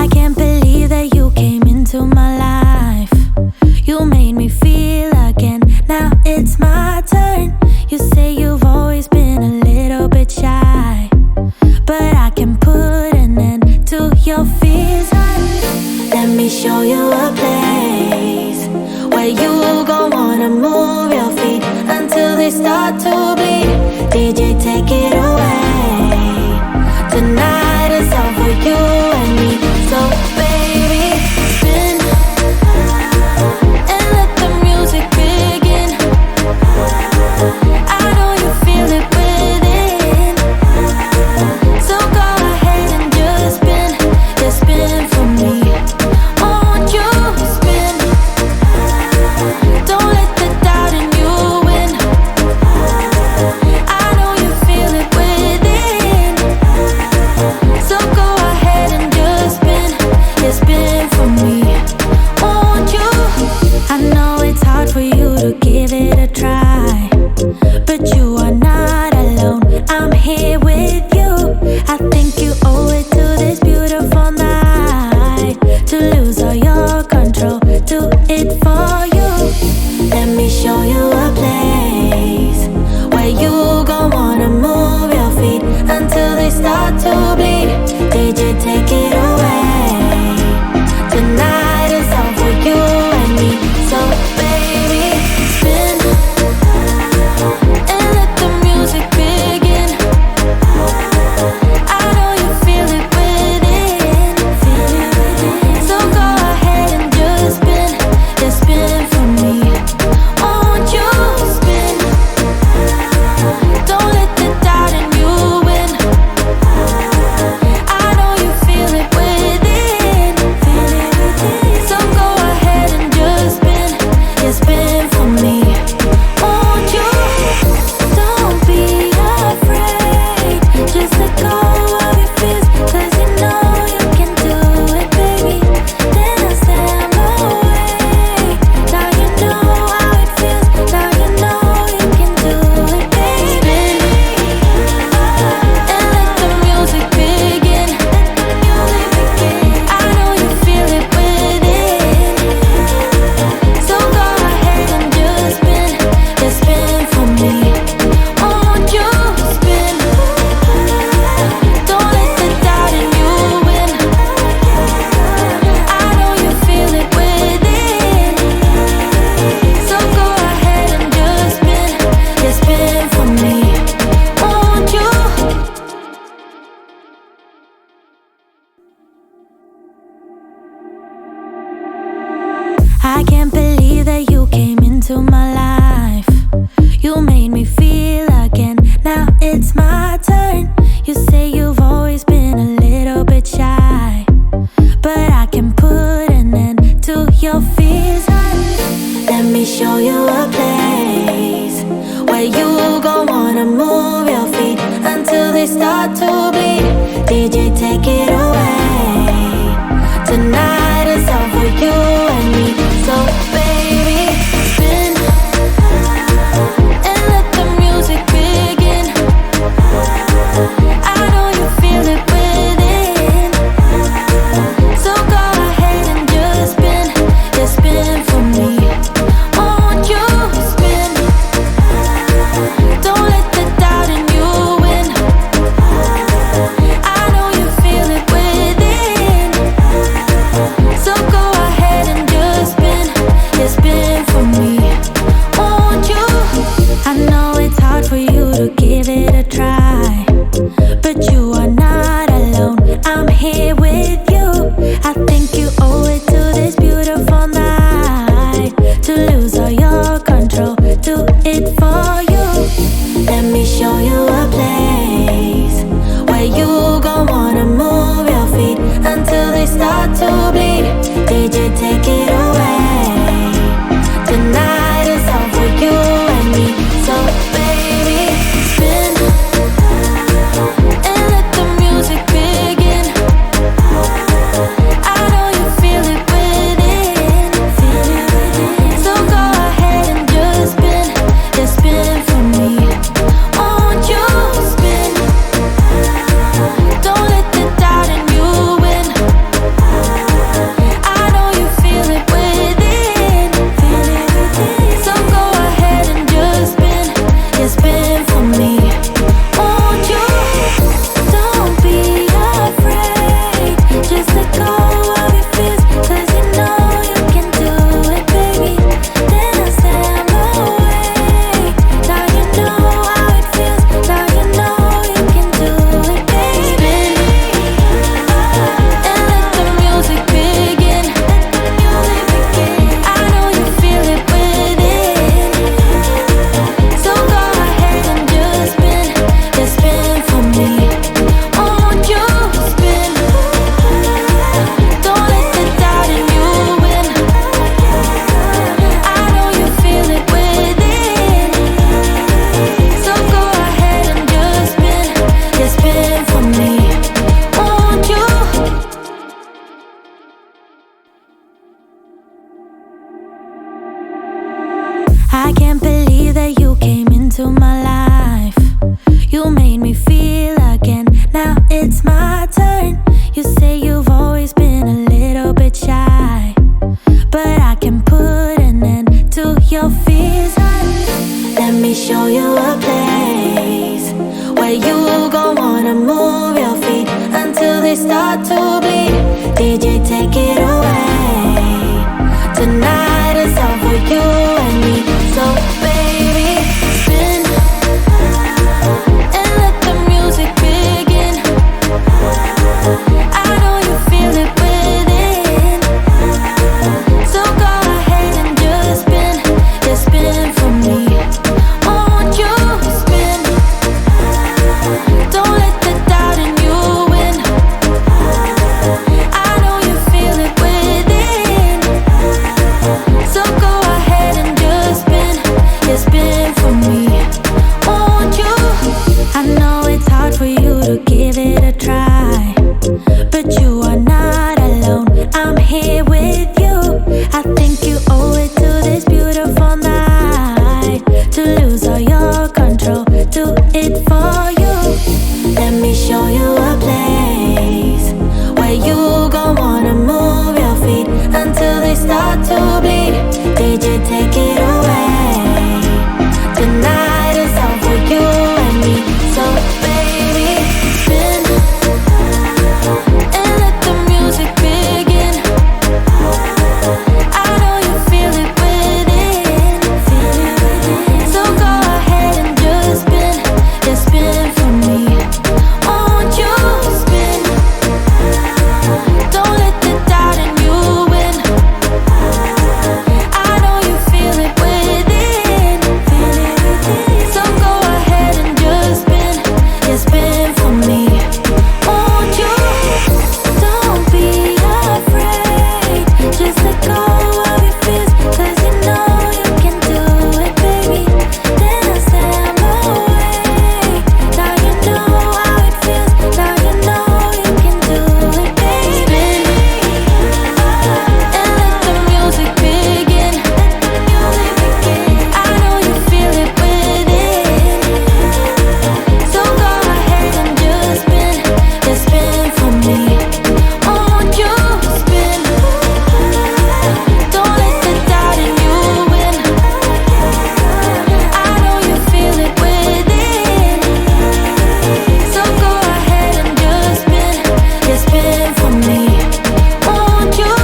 I can't believe that you came into my life. You made me feel again. Now it's my turn. You say you've always been a little bit shy, but I can put an end to your fears. Let me show you a place where you gon' wanna move your feet until they start to bleed. DJ, take it away. Tonight is all for you and me. So baby, spin and let the music begin. I know you feel it within, so go ahead and just spin. Just spin for me. Won't you spin? Don't let the doubt in you win. I know you feel it within, so go ahead and just spin. Just spin for me. Won't you? I know it's hard for you to give it a try, but you are not alone. I'm here with you. I think you owe it to this beautiful night to lose all your control. Do it for you. Let me show you a place where you gon' wanna move your feet until they start to bleed. DJ, take it away. Tonight is all for you and me. So baby, spin and let the music begin. I know you feel it within, so go ahead and just spin. Just spin for me. Won't you spin? Don't let the doubt in you win. I know you feel it within, so go ahead and just spin. Just spin for me. Won't you? Don't be afraid. Just let go of your fears, 'cause you know you can do it, baby. Dance them away. Now you know how it feels. Now you know you can do it, baby. And let the music begin. I know you feel it within, so go ahead and just spin. Just spin for me. Won't you spin? Don't let the doubt in you win. I know you feel it within, so go ahead and just spin. Just spin for me. Won't you? I can't believe that you came into my life. You made me feel again. Now it's my turn. You say you've always been a little bit shy, but I can put an end to your fears. Let me show you a place where you gon' wanna move your feet until they start to bleed. DJ, take it away. Tonight is all for you and me. So baby, spin and let the music begin. I know you feel it within, so go ahead and just spin. Just spin for me. Won't you spin? Don't let the doubt in you win. I know you feel it within, so go ahead me feel again. Now it's my turn. You say you've always been a little bit shy, but I can put an end to your fears. Let me show you a place where you gon' wanna move your feet until they start to bleed. DJ, take it away. Tonight is all for you and me. So baby, spin and let the music begin. I know you feel it within, so go ahead and just spin. Just spin for me. Won't you spin? Don't let the doubt in you win. I know you feel it within, so go ahead and just spin. Just spin for me. Won't you? I know it's hard for you to give it a try, but you are not alone. I'm here with you. I think you owe it to this beautiful night to lose all your control. Do it for you. Let me show you a place where you gon' wanna move your feet until they start to bleed. DJ, take it away. Tonight is all for you and me. So baby, spin and let the music begin. I know you feel it within, so go ahead and just spin. Just spin for me. Won't you spin? Don't let the doubt in you win. I know you feel it within, so go ahead and just spin. Just spin for me. Won't you? Don't be afraid. Just let go of your fears, 'cause you know you can do it, baby. Dance them away. Now you know how it feels. Now you know you can do it, baby. And let the music begin. I know you feel it within, so go ahead and just spin. Just spin for me. Won't you spin? Don't let the doubt in you win. I know you feel it within, so go ahead and just spin. Just spin for me. Won't you?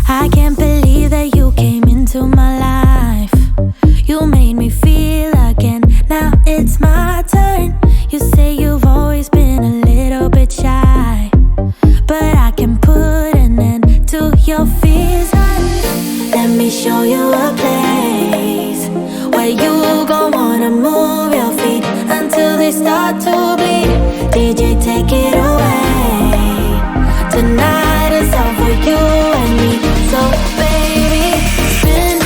I can't believe that you came into my life. You made me feel again. Now it's my turn. You say you've always been a little bit shy, but I can put an end to your fears. Let me show you a place where you gon' wanna move your feet until they start to bleed. DJ, take it away. Tonight is all for you and me. So baby, spin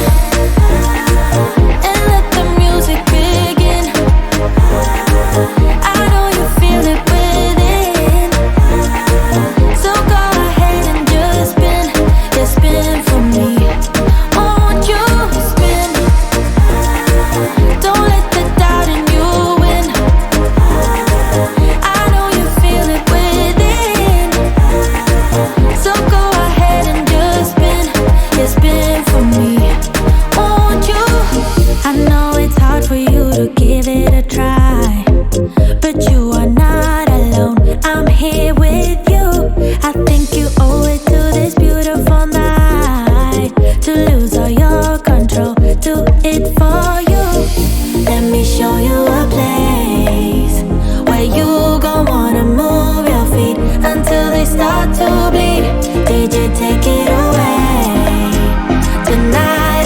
and let the music begin. I know you feel it within, so go ahead and just spin. Just spin for me. Won't you spin? Don't let the doubt in you win. I know you feel it within, so go ahead and just spin. Just spin for me. Won't you? I know it's hard for you to give it a try, but you are not alone. I'm here with you. I think you owe it to this beautiful night to lose all your control. Do it for you. Let me show you a place where you gon' wanna move your feet until they start to bleed. DJ, take it away. Tonight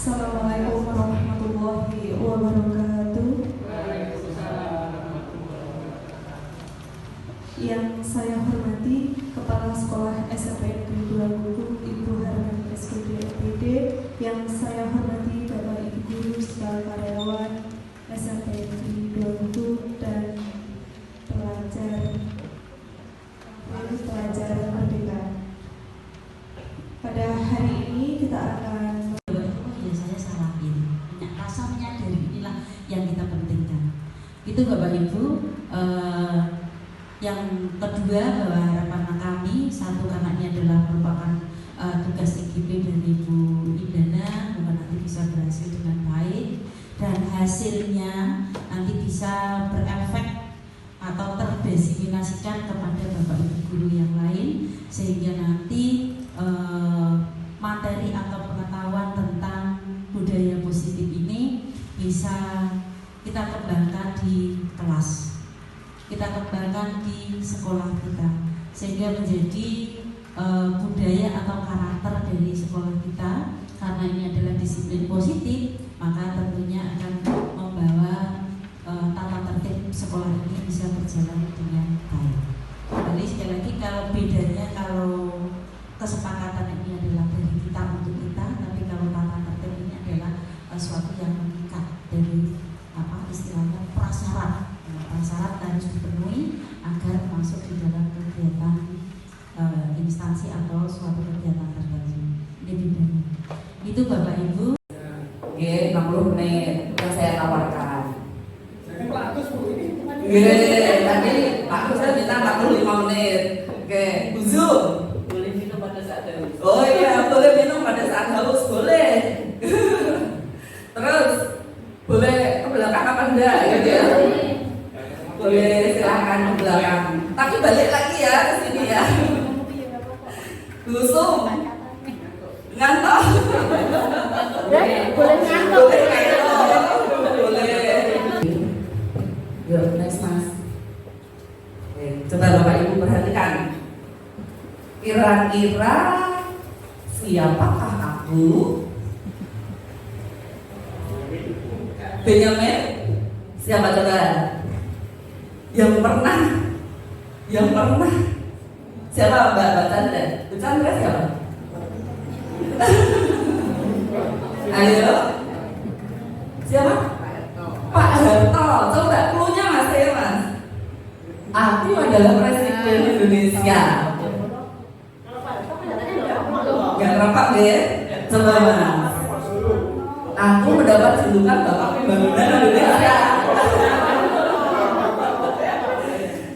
Assalamualaikum warahmatullahi wabarakatuh. Yang saya hormati Kepala Sekolah SMP Negeri Tulangguru Ibu Harmani SPD LPD, yang saya hormati Bapak Ibu Guru serta karyawan SMP Negeri Tulangguru dan pelajar merdeka. Pada hari ini kita akan saya salahin, rasa menyadari inilah yang kita pentingkan. Itu Bapak Ibu. Yang kedua, bahwa harapan kami satu, karena ini adalah merupakan tugas IGP dari Ibu Indana, semoga nanti bisa berhasil dengan baik dan hasilnya nanti bisa berefek atau terdiseminasikan kepada Bapak Ibu guru yang lain, sehingga nanti materi atau pengetahuan tentang budaya positif ini bisa kita kembangkan di kelas, kita kembangkan di sekolah kita, sehingga menjadi budaya atau karakter dari sekolah kita. Karena ini adalah disiplin positif, maka tentunya akan membawa tata tertib sekolah ini bisa berjalan dengan baik. Jadi sekali lagi, kalau bedanya, kalau kesepakatan ini adalah dari kita untuk kita, tapi kalau tata tertib ini adalah suatu yang mengikat, dari istilahnya prasyarat. Syarat harus dipenuhi agar masuk di dalam kegiatan instansi atau suatu kegiatan tertentu. Ini bedanya. Itu Bapak Ibu. Oke, 60 menit yang saya tawarkan. Tadi Pak Gus minta 45 menit. Oke, Uzul. Boleh minum pada saat haus. Oh iya, boleh minum pada saat haus, boleh. Terus boleh ke belakang apa enggak gitu ya? Boleh, silahkan ke belakang. Tapi balik lagi ya ke sini ya. Lusum. Ngantuk. Boleh ngantuk. Boleh. Yuk, next Mas. Oke, coba Bapak Ibu perhatikan. Kira-kira siapakah aku? Benyamin? Siapa coba? Yang pernah siapa? Mbak Chandra? Mbak Chandra siapa? Ayo, siapa? Pak Harto. Coba cluenya Mas ya Mas. Aku adalah Presiden Indonesia. Gak rapat ya? Coba Mas. Aku mendapat julukan Bapak Pembangunan Indonesia.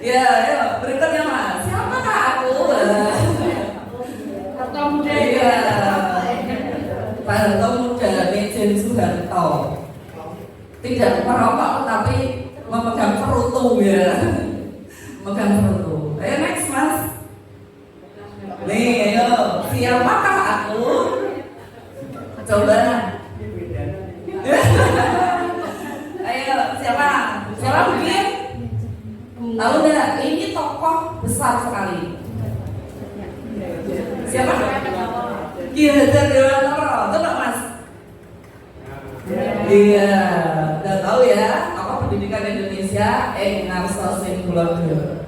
Ya, ayo berikutnya Mas. Siapakah aku? Harto Muda. Iya. Pak Harto Muda, Mejen Soeharto. Tidak merokok tapi memegang perutu ya. Memegang perutu. Ayo next Mas. Nih, ayo. Siapakah aku? Coba. Ayo, siapa? Siapa mungkin? Tahu nggak? Ini tokoh besar sekali. Siapa? Ki Hajar Dewantara. Coba Mas. Iya, udah tahu ya. Tokoh pendidikan Indonesia, Ngarso Singkulodo.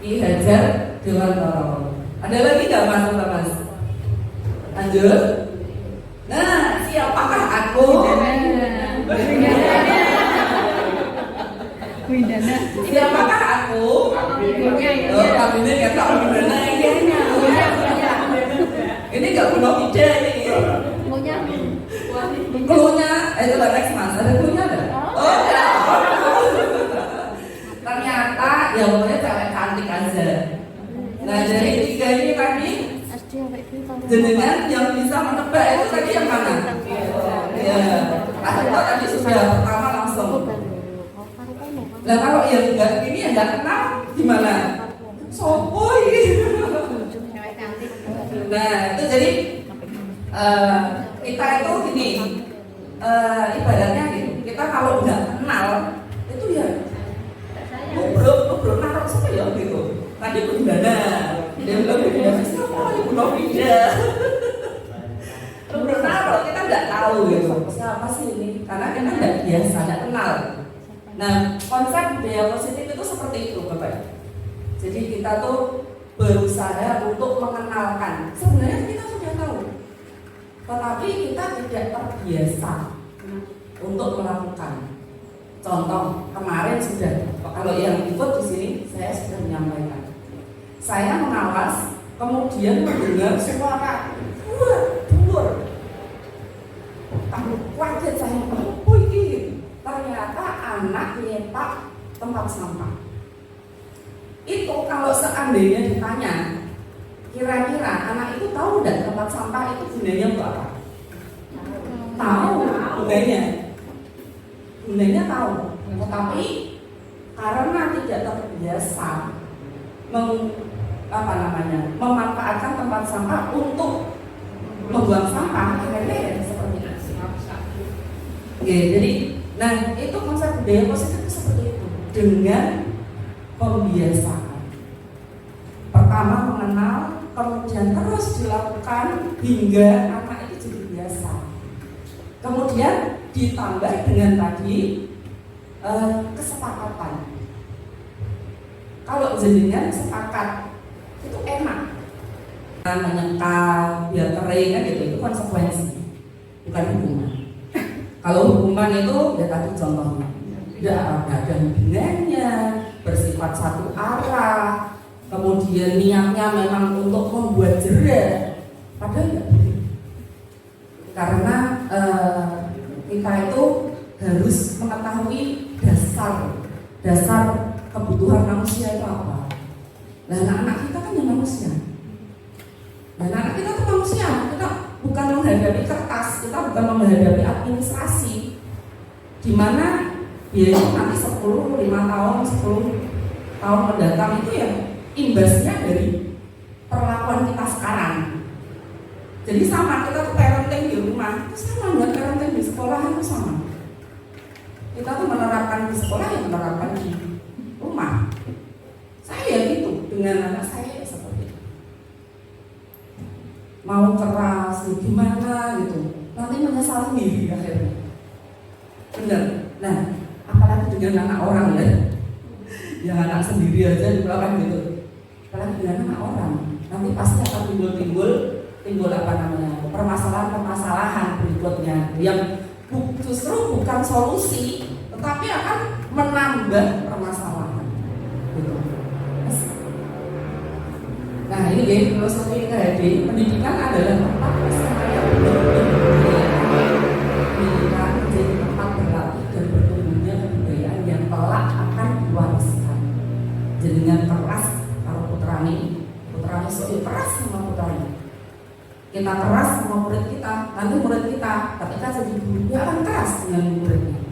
Ki Hajar Dewantara. Ada lagi nggak Mas? Coba Mas. Lanjut. Nah, siapakah aku? Siapakah aku? Kabinnya ya Kak Windana. Ini nggak punya ide ini. Klunya, coba next Mas. Ada klunya nggak? Oh ya. Ternyata ya pokoknya cewek cantik aja. Nah dari tiga ini tadi, jenengan yang bisa menebak itu tadi yang mana? Ya, tadi sudah pertama langsung. Nah kalau yang enggak ini yang enggak kenal gimana? Sopoy. Nah itu jadi kita itu gini, ibaratnya gitu. Kita kalau enggak kenal itu ya ngobrol naruh siapa ya gitu. Tadi pun Dana, dia bilang siapa Ibu Novida. Ngobrol naruh kita enggak tahu gitu. apa sih ini? Karena kita nggak biasa, nggak kenal. Nah, konsep budaya positif itu seperti itu, Bapak. Jadi kita tuh berusaha untuk mengenalkan. Sebenarnya kita sudah tahu, tetapi kita tidak terbiasa untuk melakukan. Contoh kemarin sudah, kalau yang ikut di sini saya sudah menyampaikan. Saya mengawas, kemudian mendengar suara dur. Kaget saya, oh ini ternyata anak nyetak tempat sampah. Itu kalau seandainya ditanya, kira-kira anak itu tahu nggak tempat sampah itu gunanya untuk apa? Tahu gunanya tahu, tetapi karena tidak terbiasa memanfaatkan tempat sampah untuk membuang sampah, akhirnya seperti itu. Oke, jadi, nah itu konsep budaya positif itu seperti itu, dengan pembiasaan. Pertama mengenal, kemudian terus dilakukan hingga anak itu jadi biasa. Kemudian ditambah dengan tadi kesepakatan. Kalau jenengan sepakat itu enak. Menyekal biar kering kan gitu, itu konsekuensi, bukan hukuman. Kalau hukuman itu ya tadi contohnya, tidak ada hubungannya, bersifat satu arah, kemudian niatnya memang untuk membuat jera, padahal tidak boleh. Karena kita itu harus mengetahui dasar kebutuhan manusia itu apa. Nah, anak-anak kita kan yang manusia. Nah, anak kita tuh manusia, kita bukan menghadapi kertas, kita bukan menghadapi administrasi, di mana ya nanti 5 tahun, 10 tahun mendatang itu ya imbasnya dari perlakuan kita sekarang. Jadi sama, kita tuh parenting di rumah, itu sama dengan parenting di sekolah itu sama. Kita tuh menerapkan di sekolah, yang menerapkan di rumah. Saya gitu, dengan anak saya seperti itu. Mau keras, gimana gitu, nanti menyesal sendiri akhirnya. Benar. Nah, apalagi dengan anak orang ya, yang anak sendiri aja diperlakukan gitu. Apalagi dengan anak orang, nanti pasti akan timbul permasalahan berikutnya yang justru bukan solusi, tetapi akan menambah permasalahan. Gitu. Nah ini ya filosofi KHD, pendidikan adalah tempat kesempatan pendidikan menjadi tempat berlatih dan bertumbuhnya kebudayaan yang kelak akan diwariskan. Jenengan keras kalau putrani soal keras sama putrani. Kita keras sama murid kita, nanti murid kita ketika jadi guru dia akan keras dengan muridnya.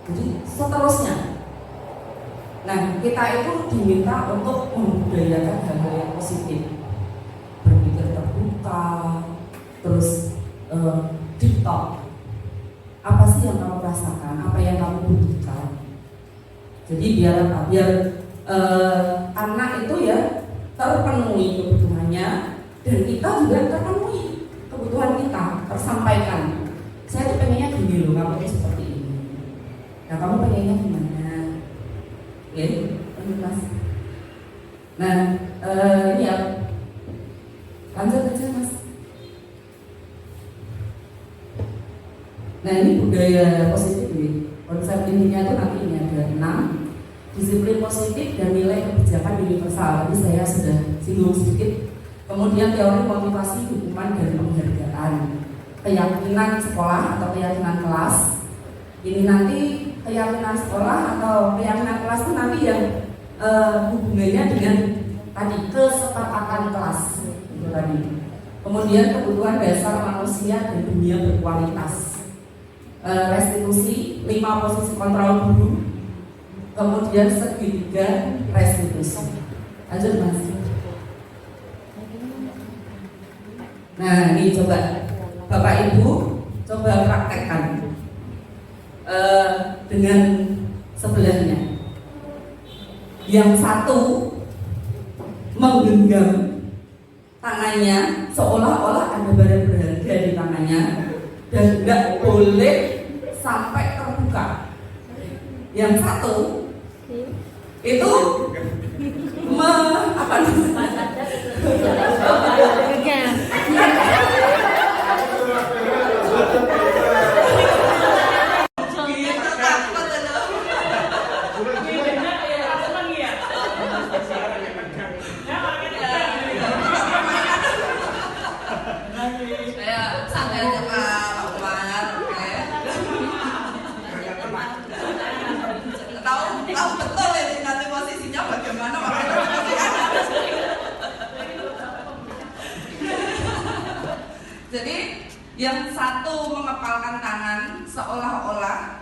Jadi seterusnya. Nah, kita itu diminta untuk membudayakan hal-hal yang positif, berpikir terbuka, terus deep talk. Apa sih yang kamu rasakan? Apa yang kamu butuhkan? Jadi biar anak itu ya terpenuhi kebutuhannya, dan kita juga terpenuhi kebutuhan kita, tersampaikan. Saya tuh pengennya gini loh, kamu tuh seperti ini. Nah, kamu pengennya gimana? Oke, Mas. Nah, ini ya, lanjut aja Mas. Nah, ini budaya positif nih. Konsep intinya itu nanti ini ada 6 disiplin positif dan nilai kebijakan universal. Tadi saya sudah singgung sedikit. Kemudian teori motivasi, hukuman, dan penghargaan. Keyakinan sekolah atau keyakinan kelas. Ini nanti keyakinan sekolah atau keyakinan kelas itu nanti yang hubungannya dengan tadi kesepakatan kelas itu tadi. Kemudian kebutuhan dasar manusia dan dunia berkualitas. Restitusi, 5 posisi kontrol guru. Kemudian segitiga restitusi. Lanjut Mas. Nah ini coba Bapak Ibu coba praktekkan dengan sebelahnya. Yang satu menggenggam tangannya seolah-olah ada barang berharga di tangannya. dan nggak boleh sampai terbuka. Yang satu itu apa namanya? Tahu betul ini nanti posisinya bagaimana makanya jadi yang satu mengepalkan tangan seolah-olah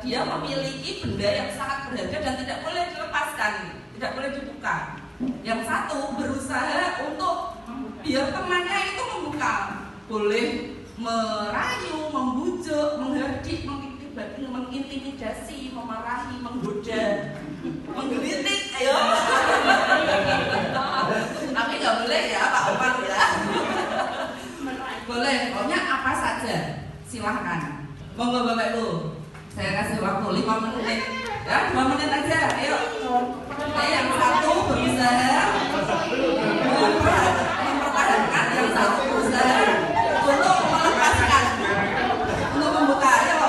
dia memiliki benda yang sangat berharga dan tidak boleh dilepaskan, tidak boleh dibuka. Yang satu berusaha untuk biar temannya itu membuka, boleh merayu, membujuk, menghardik, mengintimidasi, memarahi, menggoda, menggelitik, ayo. Tapi nggak boleh ya Pak Oman ya. Boleh, pokoknya apa saja, silahkan. Monggo Bapak Ibu, saya kasih waktu 5 menit, ya 2 menit aja, ayo. Yang satu berusaha mempertahankan, yang satu berusaha untuk melepaskan, untuk membuka, ayo.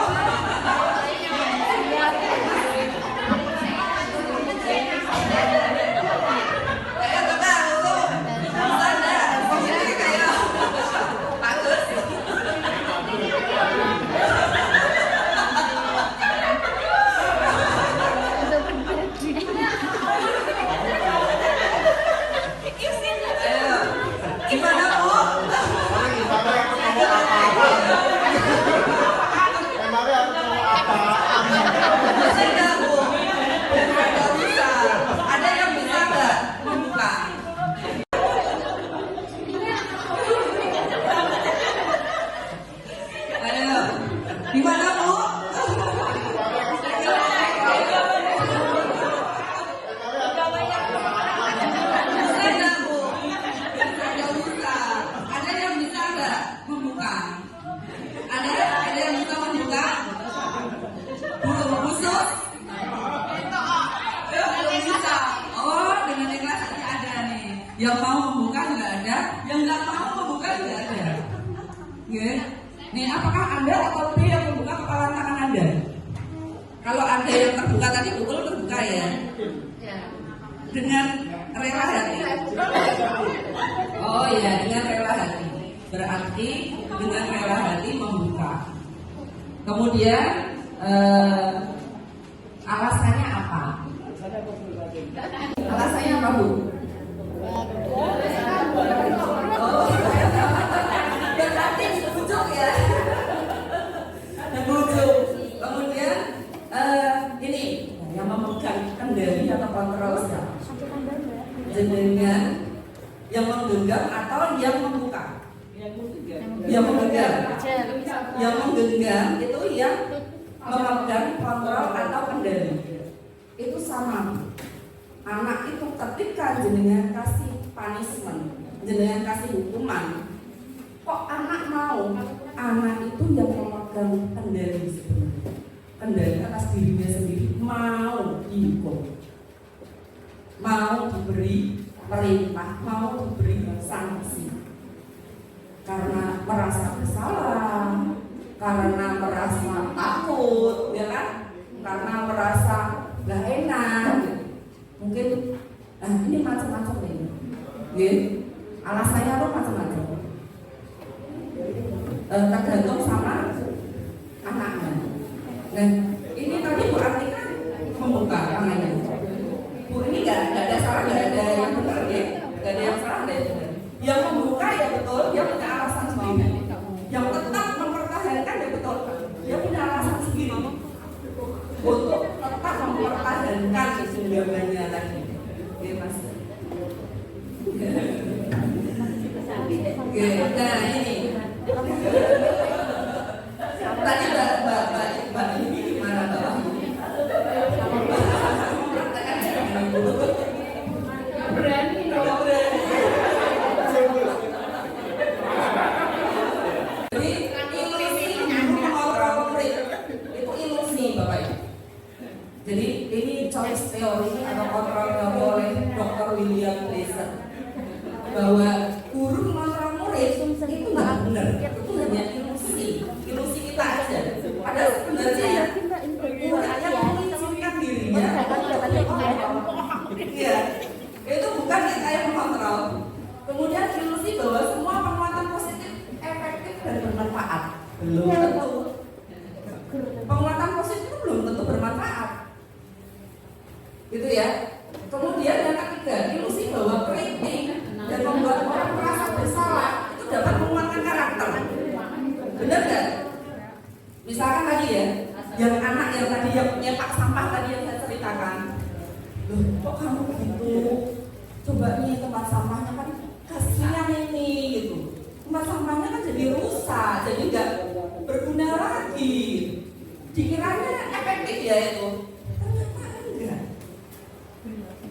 Yang mau membuka nggak ada, yang nggak mau membuka nggak ada. Okay. Nih, apakah Anda atau B yang membuka kepala tangan Anda? Kalau Anda yang terbuka tadi betul terbuka ya? Dengan rela hati. Oh iya, dengan rela hati. Berarti dengan rela hati membuka. Kemudian alasannya apa? Alasannya apa Bu? Berarti bujuk ya. Bujuk. Kemudian ini yang memegang kendali atau kontrol siapa? Jenengan yang menggenggam atau yang membuka? Yang menggenggam. Yang menggenggam itu yang memegang kontrol atau kendali. Itu sama. Anak itu ketika jenengan kasih punishment, jenengan kasih hukuman, kok anak mau? Anak itu yang memegang kendali sebenarnya, kendali atas dirinya sendiri, mau dihukum, mau diberi perintah, mau diberi sanksi, karena merasa bersalah, karena merasa takut, ya kan? Karena merasa gak enak. Mungkin ini macam-macam nih, alasannya tuh macam-macam, tergantung sama anaknya. Nah, ini tadi Bu Artika membuka tangannya. Bu ini nggak ada salah, nggak ada yang benar ya, nggak ada yang salah, nggak ada yang benar. Yang membuka ya betul, dia punya alasan sendiri. Yang tetap mempertahankan ya betul, dia punya alasan sendiri untuk tetap mempertahankan sumbangannya tadi. Oke Mas. Oke, nah ini tadi Mbak ini gimana Mbak? Berani dong. Jadi Belum tentu. Penguatan positif itu belum tentu bermanfaat. Gitu ya. Kemudian yang ketiga, ilusi bahwa kritik dan membuat orang merasa bersalah itu dapat menguatkan karakter. Benar nggak? Misalkan tadi ya, yang anak yang tadi yang nyepak sampah tadi yang saya ceritakan, loh kok kamu gitu? Coba nih tempat sampahnya kan kasihan ini gitu. Tempat sampahnya kan jadi rusak, jadi nggak berguna lagi. Dikiranya efektif ya itu,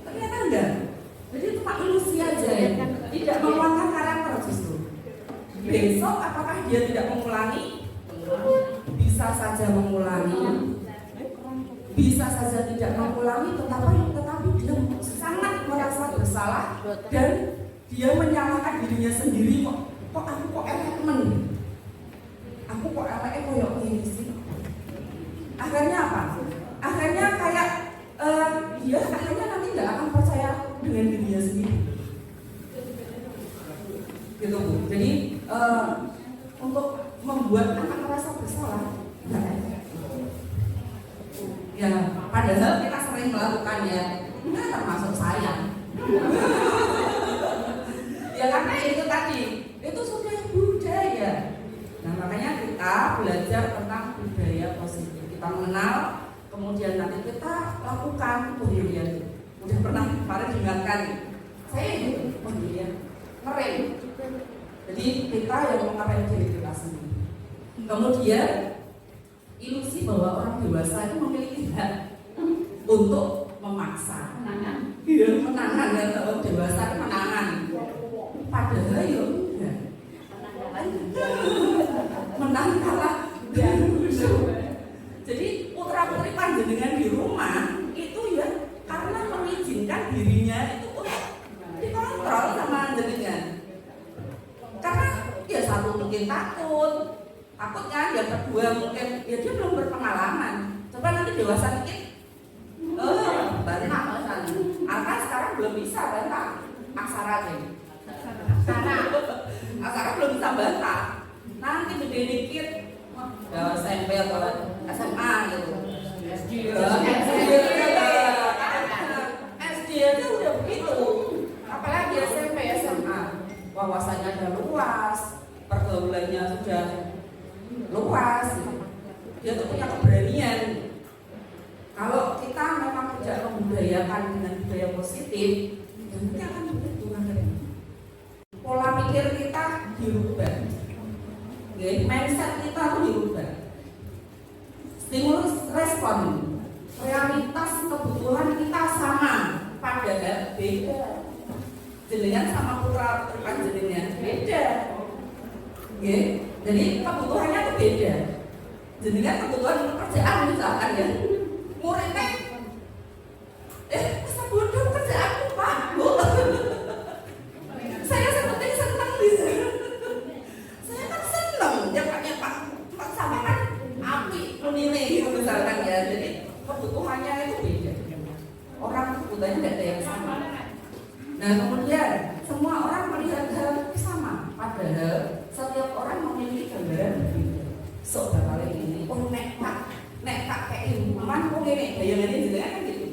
ternyata enggak. Jadi cuma ilusi aja ya, tidak menguatkan karakter justru. Besok apakah dia tidak mengulangi? Bisa saja mengulangi, bisa saja tidak mengulangi, tetapi dia sangat merasa bersalah dan dia menyalahkan dirinya sendiri. Kok aku kok elemen? Aku kok elemen koyok ini sih? Akhirnya apa? Akhirnya kayak dia akhirnya nanti nggak akan percaya dengan dirinya sendiri. Gitu Bu. Jadi untuk membuat anak merasa bersalah, ya padahal kita sering melakukan ya, enggak termasuk saya. Ya karena itu tadi, itu sudah budaya. Nah makanya kita belajar tentang budaya positif. Kita mengenal, kemudian nanti kita lakukan pemberian. Udah pernah kemarin diingatkan, saya itu pemberian keren. Jadi kita yang mengapain diri kita sendiri. Kemudian ilusi bahwa orang dewasa itu memiliki hak untuk memaksa, menahan dan orang dewasa itu menahan. Padahal ya enggak. Menang kalah. Jadi putra-putri panjenengan di rumah itu ya karena mengizinkan dirinya itu dikontrol sama jenengan. Karena ya satu mungkin takut kan, yang kedua mungkin ya dia belum berpengalaman. Coba nanti dewasa dikit, bantah kan. Alka sekarang belum bisa bantah, aksara aja. Aksara belum bisa bantah. Nanti gede dikit, ya SMP atau SMA gitu. SD aja udah begitu. Apalagi SMP SMA, wawasannya udah luas, pergaulannya sudah luas, dia tuh punya keberanian. Kalau kita memang tidak membudayakan dengan budaya positif, nanti akan begitu akhirnya. Pola pikir kita dirubah, mindset kita tuh dirubah. Stimulus respon, realitas kebutuhan kita sama, padahal beda. Jenengan sama putra panjenengan beda. Jadi kebutuhannya itu beda. Jenengan kebutuhan pekerjaan misalkan ya, muridnya masa bodoh kerjaanku Pak Bu. Saya seperti senang bisa. Saya kan senang nyepak sama kan api menilai gitu misalkan ya. Jadi kebutuhannya itu beda. Orang kebutuhannya tidak ada yang sama. Nah kemudian semua orang melihat hal itu sama, padahal setiap orang memiliki gambaran berbeda. Sok bakal ini, nek tak kayak hukuman, kok ini bayangannya jenengan kan gitu.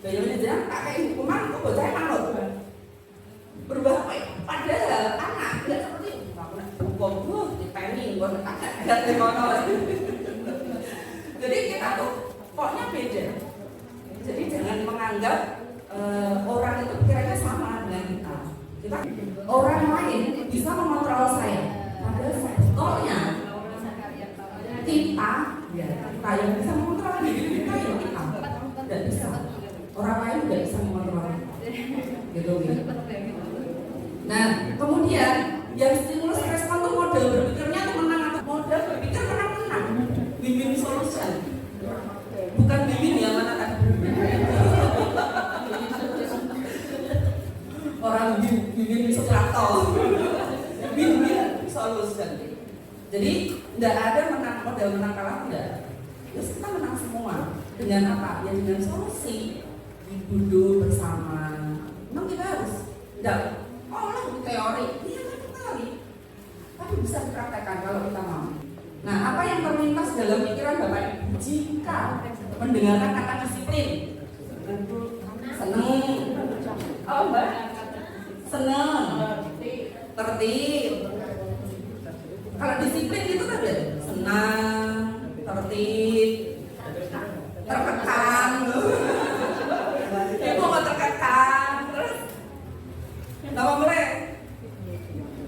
Bayangannya jenengan tak kayak hukuman, kok bocahnya manut. Berubah apa ya? Padahal anak tidak seperti itu. Aku nak hukum, dipeni, gue tak di mana. Jadi kita tuh pokoknya beda. Jadi jangan menganggap orang itu pikirannya sama dengan kita. Orang lain bisa mengontrol saya, padahal sebetulnya kita yang bisa mengontrol diri kita ya kita tidak bisa. Orang lain tidak bisa mengontrol. Gitu. Nah, kemudian yang stimulus respon itu model berpikirnya itu menang atau model berpikir menang-menang. Win-win solution. Bukan win-win yang mana kan? Orang win-win sukrato, win-win solution. Jadi tidak ada model menang kalah, tidak. Terus kita menang semua dengan apa? Ya dengan solusi, duduk bersama. Memang kita harus tidak olah teori, iya kan teori, tapi bisa dipraktekkan kalau kita mau. dalam pikiran Bapak Ibu jika mendengarkan kata disiplin? Seneng. Oh, Mbak. Seneng. Tertib. Kalau disiplin itu kan ya senang, tertib, tertekan. Ibu mau tertekan, terus apa boleh?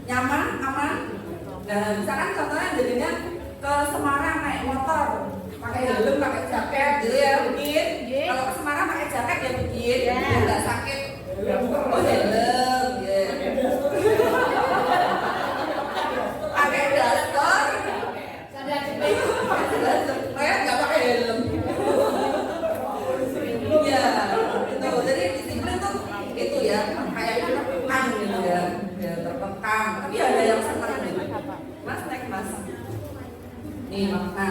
Nyaman, aman. Nah, misalkan contohnya jadinya ke Semarang naik motor, pakai helm, pakai jaket, gitu ya, mungkin. Kalau ke Semarang pakai jaket ya mungkin, nggak sakit. Oh helm, ya. Pakai daster, saya nggak pakai helm. Ya, itu. Jadi disiplin tuh itu ya, kayak tertekan gitu ya, tertekan. Tapi ada yang senang gitu. Mas, naik mas. Nih makna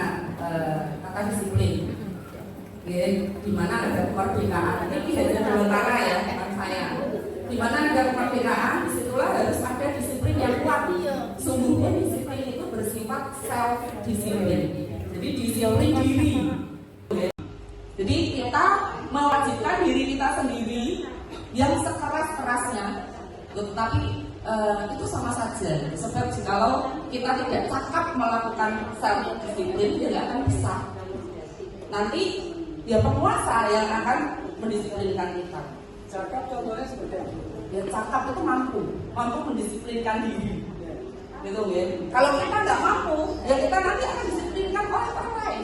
kata disiplin. Oke, di mana ada kemerdekaan. Ini hanya sementara ya, bukan saya. Di mana ada kemerdekaan, disitulah harus ada disiplin yang kuat. Sungguhnya disiplin itu bersifat self disiplin. Jadi disiplin diri. Jadi kita mewajibkan diri kita sendiri yang sekeras-kerasnya, tetapi itu sama saja. Sebab kalau kita tidak cakap melakukan self disiplin, dia nggak akan bisa. Nanti ya penguasa yang akan mendisiplinkan kita. Cakap contohnya seperti apa? Ya cakap itu mampu mendisiplinkan diri. Gitu ya. Kalau kita nggak mampu, ya kita nanti akan disiplinkan oleh orang lain.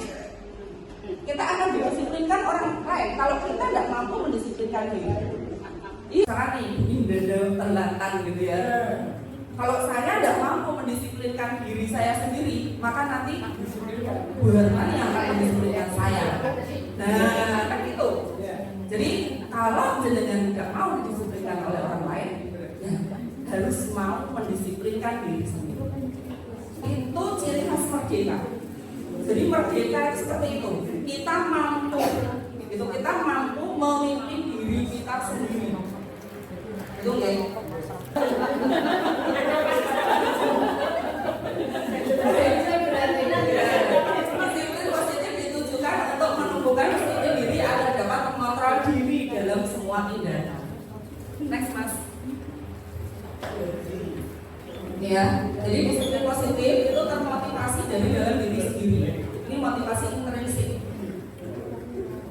Kita akan didisiplinkan orang lain. Kalau kita nggak mampu mendisiplinkan diri. Iya, sekarang nih, ini telatan gitu ya. Kalau saya nggak mampu mendisiplinkan diri saya sendiri, maka nanti Bu Hermani yang akan mendisiplinkan saya. Nah, kan gitu. Jadi kalau jenengan nggak mau didisiplinkan oleh orang lain, ya harus mau mendisiplinkan diri sendiri. Itu ciri khas merdeka. Jadi merdeka itu seperti itu. Kita mampu memimpin diri kita sendiri. Itu ya. Disiplin positif ditujukan untuk menumbuhkan disiplin diri agar dapat mengontrol diri dalam semua tindakan. Next mas. Ya, jadi disiplin positif itu termotivasi dari dalam diri sendiri. Ini motivasi intrinsik.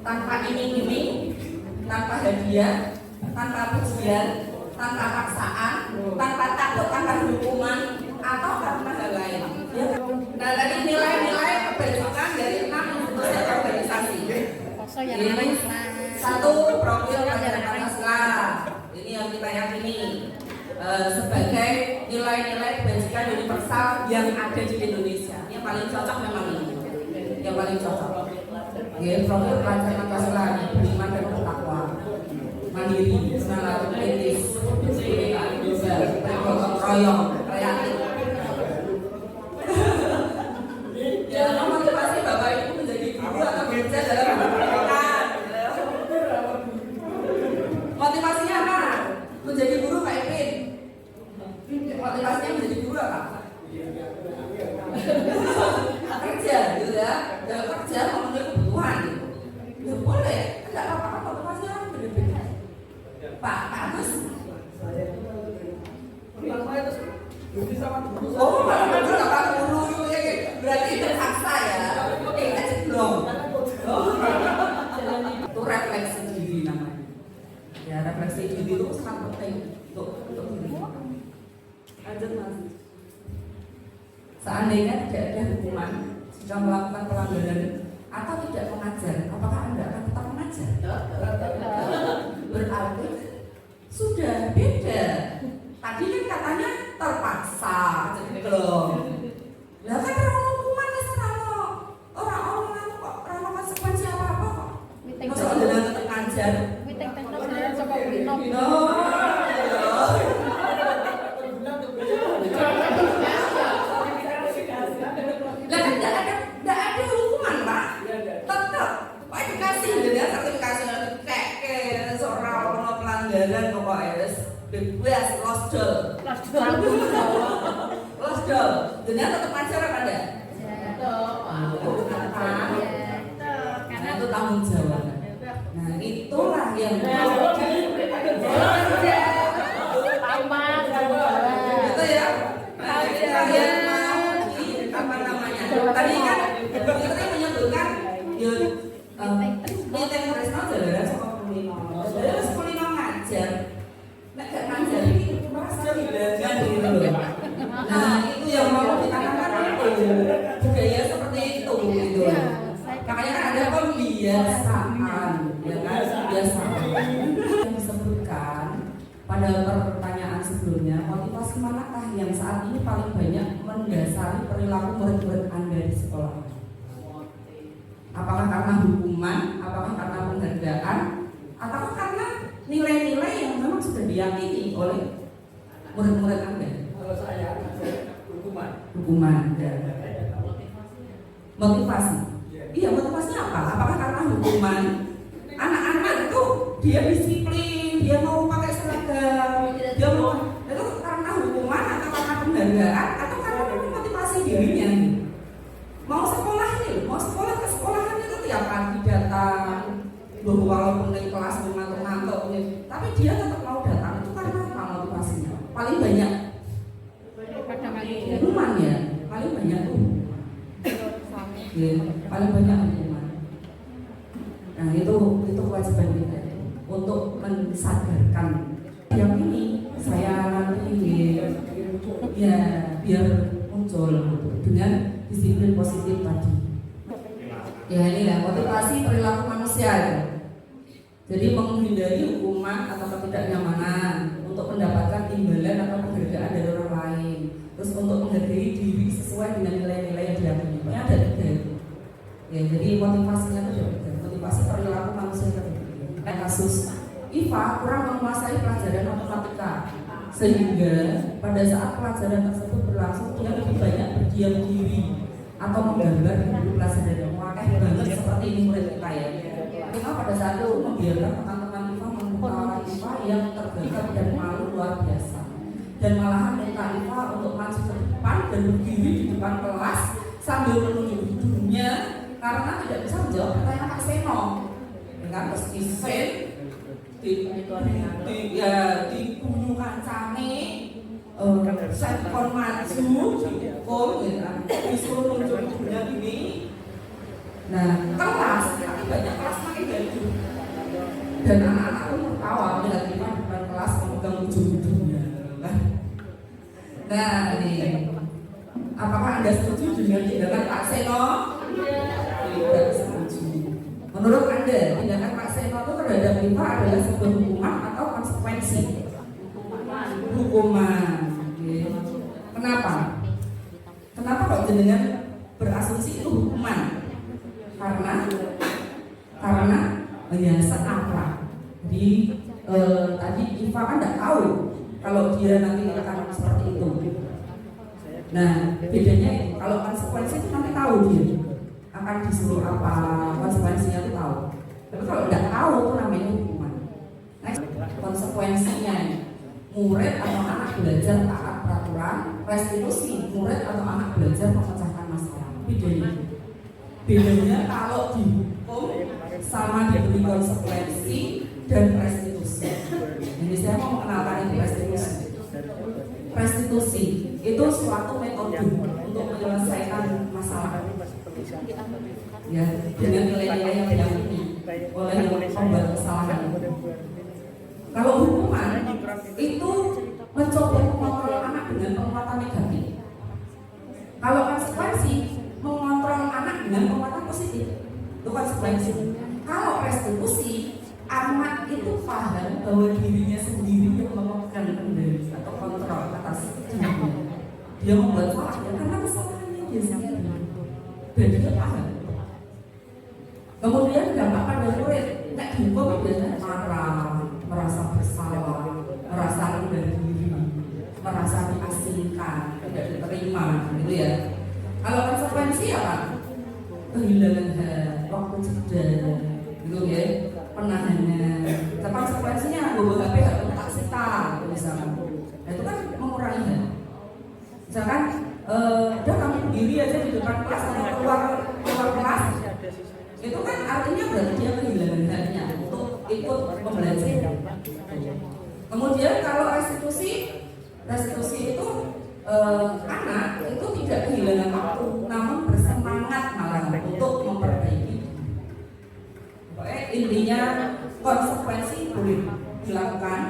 Tanpa iming-iming, tanpa hadiah, tanpa pujian, tanpa paksaan, tanpa takut akan hukuman atau karena hal lain. Ya. Nah, tadi nilai-nilai kebajikan dari 6 institusi organisasi. Ini 1 profil pelajaran Pancasila. Ini yang kita yakini sebagai nilai-nilai kebajikan universal yang ada di Indonesia. Yang paling cocok memang ini. Yang paling cocok. Ya, profil pelajaran Pancasila beriman dan bertakwa, mandiri, semangat kritis, kebinekaan global, bergotong royong, kreatif. Ya, motivasi Bapak Ibu menjadi guru atau bekerja dalam pendidikan. Motivasinya apa? Menjadi guru Pak Ipin. Motivasinya menjadi guru apa? Kerja, gitu ya. Dalam kerja memenuhi kebutuhan gitu. Ya boleh, enggak apa-apa motivasinya kan beda-beda. Pak Agus. Oh, Pak guru itu ya, berarti terpaksa ya. Enggak ceblong. Itu refleksi diri namanya. Ya, refleksi diri itu sangat penting untuk diri. Lanjut mas. Seandainya tidak ada hukuman jika melakukan pelanggaran atau tidak mengajar, apakah Anda akan tetap mengajar? Berarti sudah beda. Tadi kan katanya terpaksa, ceklong. Lah kan hukuman ya sama orang-orang kok ramah konsekuensi apa-apa kok. Masa Anda tetap ngajar? Nggak ada hukuman pak, tetap Pak dikasih dengan sertifikasi kayak seorang pelanggaran pokoknya bebas lost job dengan tetap ngajar apa enggak? Paham? Karena itu tanggung jawab. Nah, itulah yang itu ya. Nah, kalian mau di apa namanya? Tadi kan kita menyebutkan ya meeting resma jalan sama kulino. Jadi kulino ngajar. Nek gak ngajar iki merasa hidangan gitu loh. Nah, itu yang mau ditanamkan itu budaya seperti itu gitu. Makanya kan ada pembiasaan, ya kan? Pembiasaan yang disebutkan pada pertanyaan sebelumnya, motivasi manakah yang saat ini paling banyak mendasari perilaku murid-murid Anda di sekolah? Apakah karena hukuman, apakah karena penghargaan, atau karena nilai-nilai yang memang sudah diyakini oleh murid-murid Anda? Kalau saya Hukuman dan motivasi. Iya, motivasinya apa? Apakah karena hukuman? Anak-anak itu dia disiplin, dia mau pakai seragam, dia mau itu karena hukuman atau karena penghargaan atau karena motivasi dirinya? Mau sekolah ini, mau sekolah ke sekolahan itu tiap pagi datang, walaupun di kelas ngantuk-ngantuk, tapi dia tetap mau datang. Itu karena apa motivasinya? Paling banyak hukuman ya, paling banyak tuh. Ya, paling banyak hukuman. Nah itu kewajiban kita untuk mensadarkan yang ini saya nanti ya biar muncul dengan disiplin positif tadi. Ya inilah motivasi perilaku manusia ya. Jadi menghindari hukuman atau ketidaknyamanan untuk mendapatkan imbalan atau penghargaan dari orang lain. Terus untuk menghargai diri sesuai dengan nilai-nilai yang diyakini. Ini ada 3. Ya, jadi motivasinya itu ada 3. Motivasi perilaku manusia itu ada 3. Kasus IFA kurang menguasai pelajaran matematika, sehingga pada saat pelajaran tersebut berlangsung dia lebih banyak berdiam diri atau menggambar di buku pelajaran yang memakai banget seperti ini murid kita ya. Kita pada saat itu membiarkan teman-teman IFA membuka IFA yang terbakar dan malu luar biasa. Dan malahan minta IFA untuk maju ke depan dan berdiri di depan kelas sambil menunjuk hidungnya karena tidak bisa menjawab pertanyaan Pak Seno. Dengan terus isen di bunyi kancane set kon maju dihukum disuruh nunjuk hidungnya gini. Nah kelas, tapi banyak kelas makin gaduh dan anak-anak pun tertawa melihat IFA di depan kelas memegang ujung hidungnya. Nah ini, apakah Anda setuju dengan tindakan Pak Seno? Tidak setuju. Menurut Anda, tindakan Pak Seno itu terhadap IFA adalah sebuah hukuman atau konsekuensi? Hukuman. Kenapa? Kenapa kok jenengan berasumsi itu hukuman? Karena menyasar apa? Jadi tadi IFA kan tidak tahu kalau dia nanti akan seperti itu. Nah bedanya itu, kalau konsekuensi itu nanti tahu dia akan disuruh apa, konsekuensinya itu tahu. Tapi kalau tidak tahu itu namanya hukuman. Next, konsekuensinya murid atau anak belajar taat peraturan, restitusi murid atau anak belajar memecahkan masalah. Bedanya kalau dihukum sama diberi konsekuensi dan restitusi. Jadi saya mau mengenalkan itu restitusi. Restitusi itu suatu metode untuk menyelesaikan masalah. Ya, dengan nilai-nilai yang diyakini oleh pembuat kesalahan. Kalau hukuman itu mencoba mengontrol anak dengan penguatan negatif. Kalau konsekuensi mengontrol anak dengan penguatan positif. Itu konsekuensi. Kalau restitusi, anak itu paham bahwa dirinya sendiri yang memegang kendali atau kontrol atas dirinya. Dia membuat salah karena kesalahannya dia sendiri. Dan dia paham. Kemudian dampak pada murid, nek dihukum biasanya marah, merasa bersalah, merasa rendah diri, merasa diasingkan, tidak diterima, gitu ya. Kalau konsekuensi apa? Kehilangan waktu jeda, gitu ya. Penahanan, konsekuensinya bawa HP harus tak sita, misalnya. Nah, itu kan mengurangi hal. Misalkan, udah kamu berdiri aja di depan kelas atau keluar kelas, itu kan artinya berarti dia kehilangan haknya untuk ikut pembelajaran. Kemudian kalau restitusi itu anak itu tidak kehilangan waktu, namun bersemangat malah untuk memperbaiki. Pokoknya intinya konsekuensi boleh dilakukan,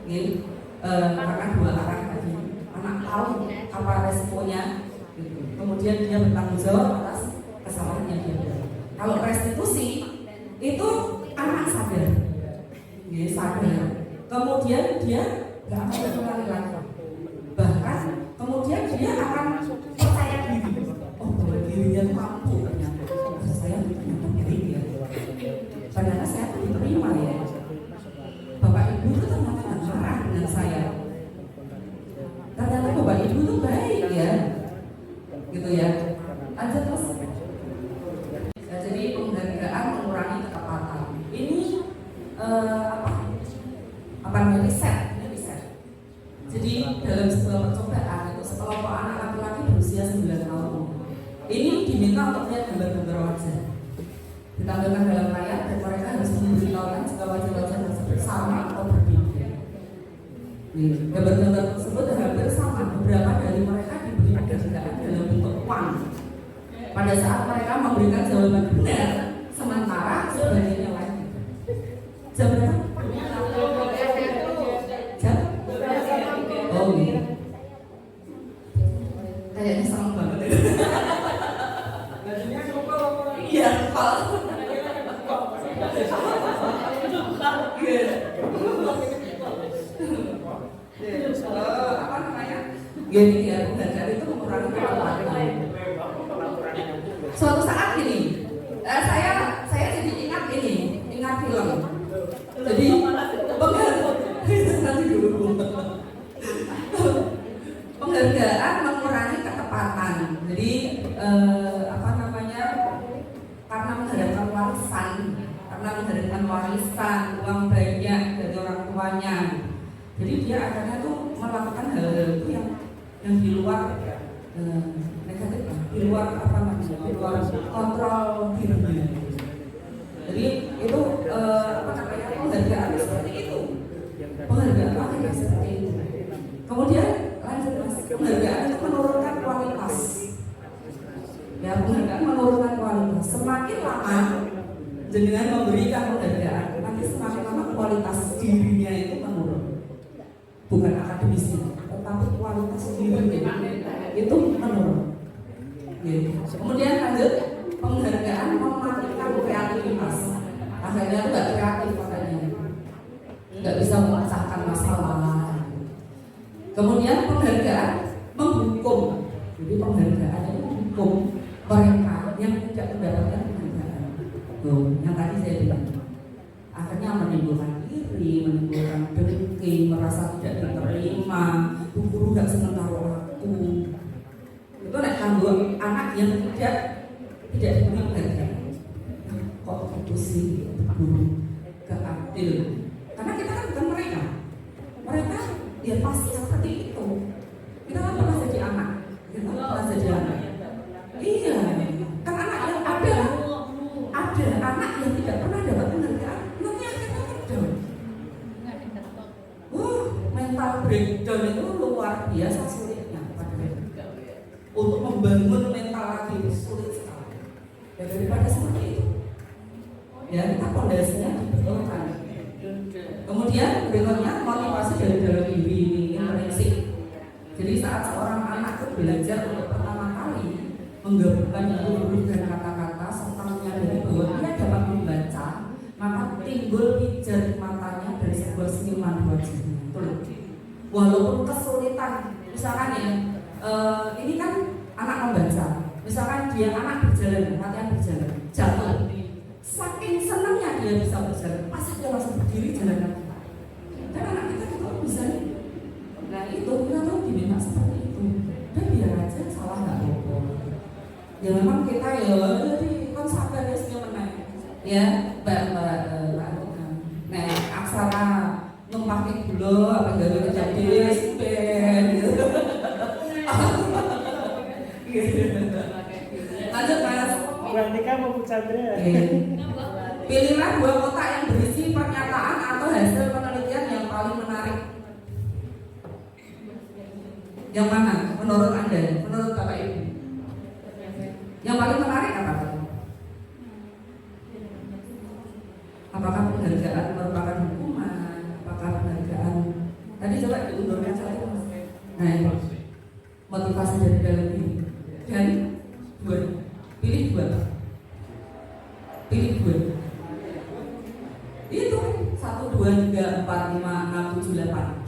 gitu. Karena dua arah tadi, anak tahu apa resikonya, gitu. Kemudian dia bertanggung jawab atas kesalahannya dia. Kalau restitusi itu anak sadar, gitu, sadar. Kemudian dia nggak akan berulang lagi. Bahkan kemudian dia akan percaya diri. Oh, bahwa dirinya mampu ternyata. Saya ternyata diri ya. Padahal saya diterima ya. Bapak Ibu itu ternyata nggak marah dengan saya. Ternyata Bapak Ibu itu baik ya. Gitu ya. Lanjut terus. Ya, jadi penghargaan mengurangi ketepatan. Ini apa namanya riset. Jadi dalam sebuah percobaan itu sekelompok anak laki-laki berusia 9 tahun ini diminta untuk melihat gambar-gambar wajah ditampilkan dalam layar dan mereka harus memberitahukan jika wajah-wajah tersebut sama atau berbeda. Gambar-gambar tersebut hampir sama. Beberapa dari mereka diberi penghargaan dalam bentuk uang pada saat mereka memberikan jawaban benar, sementara sebagiannya lain. Jam berapa? Oh iya. Kayaknya sama banget ya. Iya, Pak. Apa namanya? Gini ya, belajar itu mengurangi ketepatan. Suatu saat gini, saya jadi ingat film. Jadi nanti dulu. Penghargaan mengurangi ketepatan. Jadi karena mengharapkan warisan, uang banyak dari orang tuanya. Jadi dia akhirnya tuh melakukan hal-hal itu yang di luar negatif, di luar di luar kontrol dirinya. Jadi itu penghargaan seperti itu. Penghargaan akhirnya seperti itu. Kemudian lanjut mas, penghargaan itu menurunkan kualitas. Ya, penghargaan menurunkan kualitas. Semakin lama dengan memberikan penghargaan, nanti semakin lama kualitas dirinya itu menurun. Bukan akademisnya, tetapi kualitas dirinya itu menurun. Gitu. Kemudian lanjut, penghargaan mematikan kreativitas. Akhirnya itu nggak kreatif katanya, nggak bisa memecahkan masalah. Kemudian penghargaan menghukum. Jadi penghargaan itu menghukum mereka yang tidak mendapatkan penghargaan. Yang tadi saya bilang, akhirnya menimbulkan iri, menimbulkan dengki, merasa tidak diterima. Guru nggak senang taruh aku. Itu kanggo anak yang tidak diberi penghargaan. Kok itu sih guru gak adil? Karena kita kan bukan mereka. Mereka ya pasti seperti itu. Kita kan pernah jadi anak. Kita pernah jadi anak. Iya. Kan anak yang ada anak yang tidak pernah dapat penghargaan. Nanti akhirnya down. Mental breakdown itu luar biasa sulitnya. Untuk membangun mental lagi itu sulit sekali. Ya daripada seperti itu. Ya kita fondasinya dibetulkan. Kemudian berikutnya motivasi dari dalam diri ini prinsip. Jadi saat seorang anak itu belajar untuk pertama kali menggabungkan huruf dan kata-kata serta menyadari bahwa dia dapat membaca, maka timbul pijar matanya dari sebuah senyuman di wajahnya. Walaupun kesulitan, misalkan ya, ini kan anak membaca. Misalkan dia anak berjalan, latihan berjalan, jatuh. Saking senangnya dia bisa berjalan, masa dia langsung berdiri jalan lagi. Dan anak kita juga bisa. Nah itu kita tuh diminta seperti itu. Dan biar aja salah nggak apa-apa. Ya memang kita ya, jadi kan sabar ya senyum menang. Ya, mbak. Nah, aksara numpakin dulu apa gawe jadi ben gitu. Lanjut mas. Berarti kamu Chandra. Pilihlah 2 kotak yang berisi pernyataan atau hasil penelitian yang paling menarik. Yang mana menurut Anda, menurut Bapak Ibu? Yang paling menarik apa? Apakah penghargaan merupakan hukuman? Apakah penghargaan? Tadi coba diundurkan satu. Nah, ini motivasi dari dalam diri. Dan 2, pilih 2. Pilih 2. Itu 1, 2, 3, 4, 5, 6, 7, 8.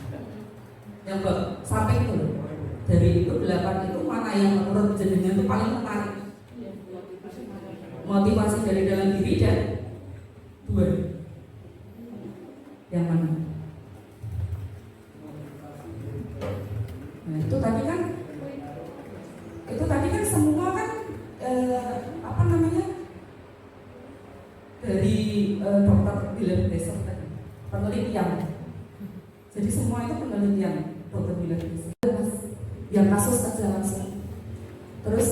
Yang sampai itu loh. Dari itu 8 itu mana yang menurut jenengan itu paling menarik? Motivasi dari dalam diri dan 2. Yang mana? Nah, itu tadi kan semua kan apa namanya? Dari dokter William Besok tadi, penelitian. Jadi semua itu penelitian dokter William Besok. Yang kasus aja langsung. Terus.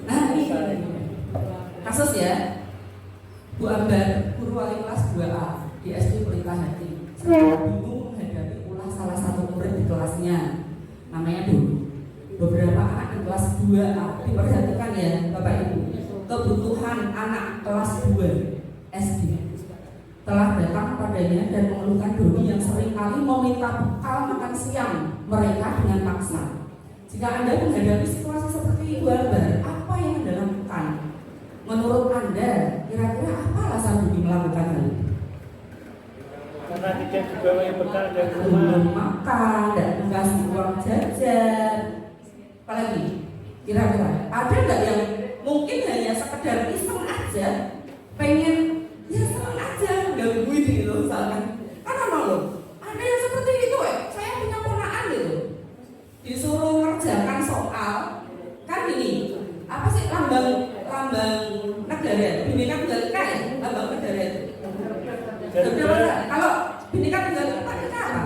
Nah ini kasus ya. Bu Ambar, guru wali kelas 2A di SD Pelita Hati, bingung menghadapi ulah salah satu murid di kelasnya. Namanya Dulu. Beberapa anak di kelas 2A, diperhatikan ya Bapak Ibu. Kebutuhan anak kelas 2 SD telah datang kepadanya dan mengeluhkan Doni yang seringkali meminta bekal makan siang mereka dengan paksa. Jika Anda menghadapi situasi seperti Ibu Ambar, apa yang Anda lakukan? Menurut Anda, kira-kira apa alasan Doni melakukan hal itu? Karena tidak dibawa bekal dari rumah. Belum makan, tidak dikasih uang jajan. Apalagi, kira-kira ada nggak yang mungkin hanya sekedar iseng aja, pengen ya senang aja gangguin gitu misalkan. Kan apa loh? Ada yang seperti itu saya punya ponaan gitu, disuruh ngerjakan soal, kan ini apa sih lambang negara, Bhinneka Tunggal Ika ya, lambang negara itu. Kalau Bhinneka Tunggal Ika itu apa?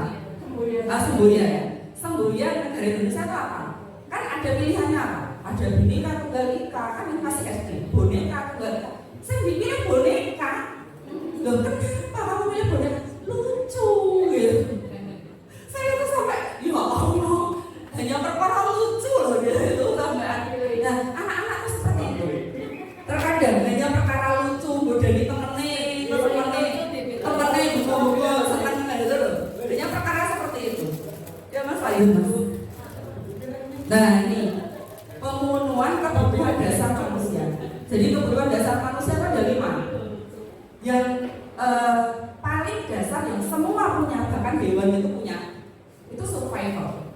Semboyan ya. Semboyan negara Indonesia itu apa? Kan ada pilihannya apa? Ada Bhinneka Tunggal Ika, kan yang masih SD, boneka Tunggal Ika. Saya dipilih boneka. Loh kenapa kamu pilih boneka? Lucu gitu. Saya tuh sampai, ya Allah, hanya perkara lucu loh gitu sampai. Nah anak-anak tuh seperti itu. Terkadang hanya perkara lucu, bodani temennya buku-buku, seneng gitu loh. Hanya perkara seperti itu. Ya Mas Ayu Mas. Nah ini pemenuhan kebutuhan dasar manusia. Jadi kebutuhan dasar manusia itu ada 5. Yang paling dasar yang semua punya, bahkan hewan itu punya, itu survival.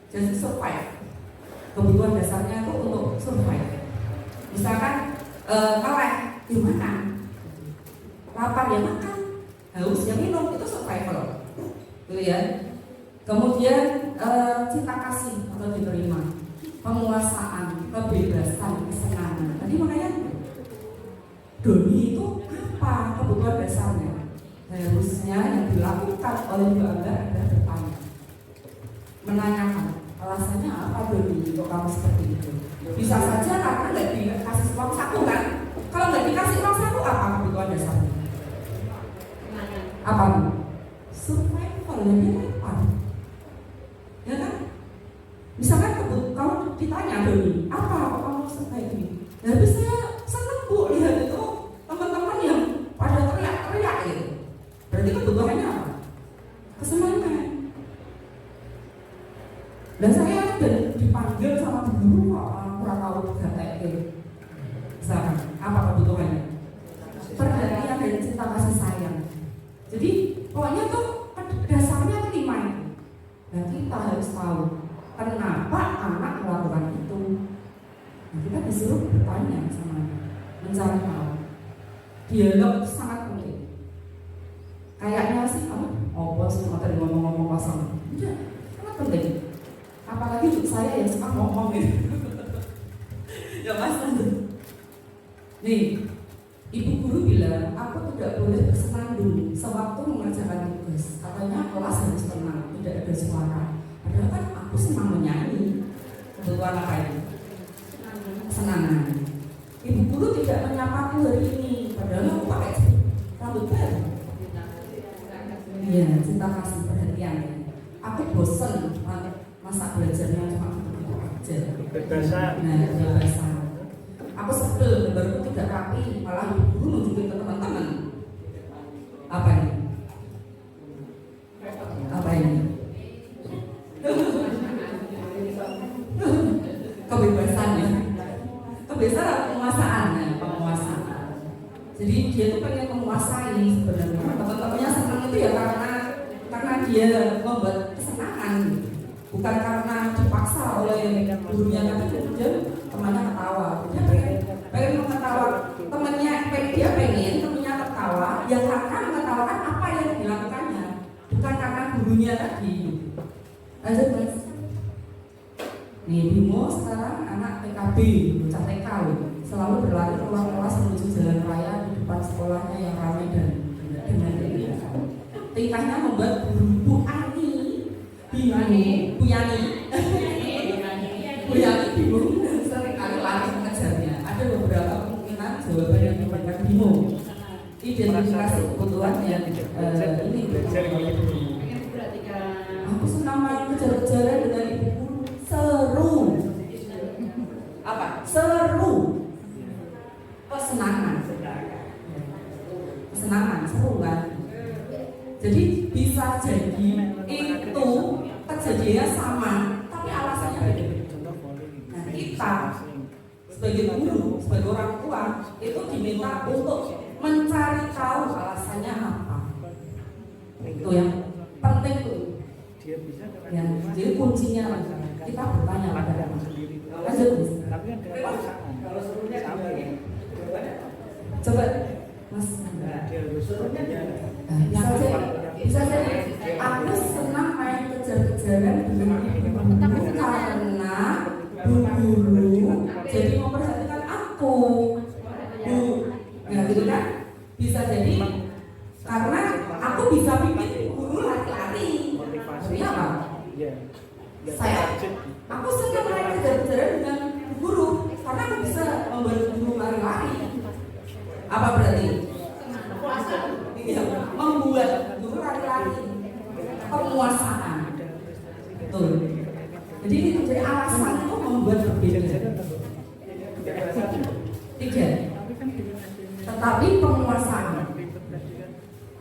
Jadi survive. Kebutuhan dasarnya itu untuk survive. Misalkan melek, gimana? Lapar ya makan, haus ya minum, itu survival. Gitu ya. Kemudian cinta kasih atau diterima, penguasaan, kebebasan, kesenangan. Tadi makanya Doni itu apa kebutuhan dasarnya? Harusnya yang dilakukan oleh Bu Ambar adalah bertanya, menanyakan alasannya apa Doni kok kamu seperti itu. Bisa saja karena nggak dikasih uang saku kan? Kalau nggak dikasih uang saku apa kebutuhan dasarnya? Apa? Survival ya apa? Ya kan? Misalkan kamu ditanya Doni, apa kamu seperti ini? Ya saya senang Bu lihat itu teman-teman yang pada teriak-teriak gitu. Berarti kebutuhannya apa? Kesenangan. Dan saya udah dipanggil sama guru kok kurang tahu gatek gitu. Misalkan apa kebutuhannya? Perhatian dan cinta kasih sayang. Jadi pokoknya tuh dasarnya tuh 5 itu. Dan kita harus tahu kenapa anak melakukan itu. Nah, kita disuruh bertanya sama mencari tahu. Dialog itu sangat penting. Kayaknya sih bos cuma tadi ngomong-ngomong kosong. Enggak, sangat penting. Apalagi untuk saya yang suka ngomong gitu. Ya Mas. Nih, ibu guru bilang aku tidak boleh bersenandung sewaktu mengerjakan tugas. Katanya kelas harus tenang, tidak ada suara. Padahal kan aku senang menyanyi. Kebutuhan apa ini? Kesenangan. Iya, cinta kasih perhatian. Aku bosen masa belajarnya cuma begitu aja. Kebebasan. Nah, kebebasan. Aku sebel, gambarku tidak rapi, malah guru nunjukin ke teman-teman. Apa ini? Apa ini? Kebebasan ya. Kebebasan penguasaan ya, penguasaan. Jadi dia tuh pengen menguasai sebenarnya. Teman-temannya senang itu ya karena dia membuat kesenangan, bukan karena dipaksa oleh gurunya, tapi kemudian temannya ketawa. Dia pengen mengetawa temannya, dia pengen temannya ketawa, yang karena mengetawakan apa yang dilakukannya, bukan karena gurunya tadi. Lanjut mas. Nih Bimo sekarang anak PKB, bocah TK selalu berlari keluar kelas menuju jalan raya di depan sekolahnya yang ramai dan dengan tingkahnya membuat Bu Ani bingung, Bu Yani bingung seringkali lari mengejarnya. Ada beberapa kemungkinan jawaban yang diberikan bingung. Identifikasi kebutuhan yang ini aku senang main kejar-kejaran dengan ibu guru. Seru. Apa? Seru. Kesenangan, seru kan? Jadi bisa jadi itu kejadiannya sama, tapi alasannya beda. Nah, kita sebagai guru, sebagai orang tua itu diminta untuk mencari tahu alasannya apa. Itu yang penting tuh. Yang jadi kuncinya kita bertanya pada lanjut. Kalau serunya coba mas, bisa jadi aku senang main kejar-kejaran dengan ibu karena bu guru jadi memperhatikan aku, bu, ya gitu kan? Bisa jadi karena aku bisa bikin guru lari-lari. Maksudnya apa? Aku senang main kejar-kejaran dengan guru karena aku bisa membuat guru lari-lari. Apa berarti? Iya, membuat guru lari-lari, penguasaan. Betul. Jadi ini menjadi alasan itu membuat berbeda. 3. Tetapi penguasaan.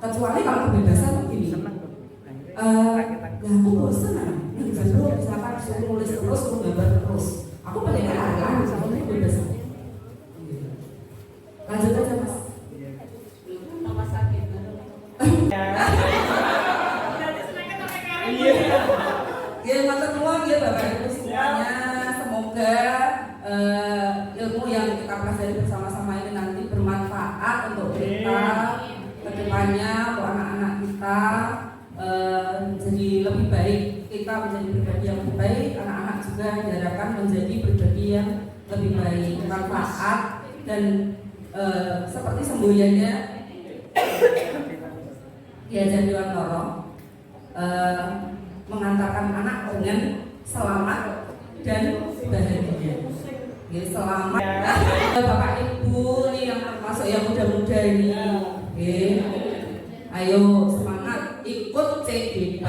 Kecuali kalau kebebasan begini. Aku bosan dulu misalkan suruh nulis terus, suruh gambar terus. Aku pengen lari-lari, soalnya kebebasan. Lanjut aja mas. Ya mata nuwun ya Bapak Ibu semuanya, semoga ilmu yang kita pelajari bersama-sama ini nanti bermanfaat untuk kita ke depannya, untuk anak-anak kita jadi lebih baik, kita menjadi pribadi yang lebih baik, anak-anak juga diharapkan menjadi pribadi yang lebih baik, bermanfaat dan seperti semboyannya Diajar Dewan Loro mengantarkan anak dengan selamat dan bahagia. Ya, selamat. Bapak Ibu nih yang termasuk yang muda-muda ini, ayo semangat ikut CDP.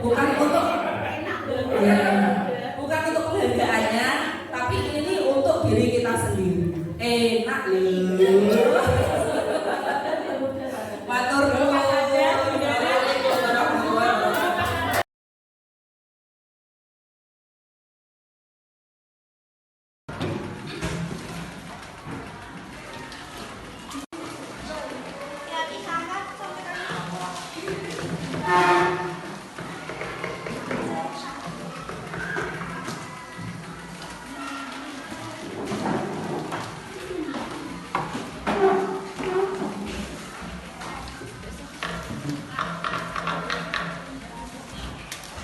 Bukan untuk bukan untuk penghargaannya, tapi ini untuk diri kita sendiri. Enak loh. Matur nuwun.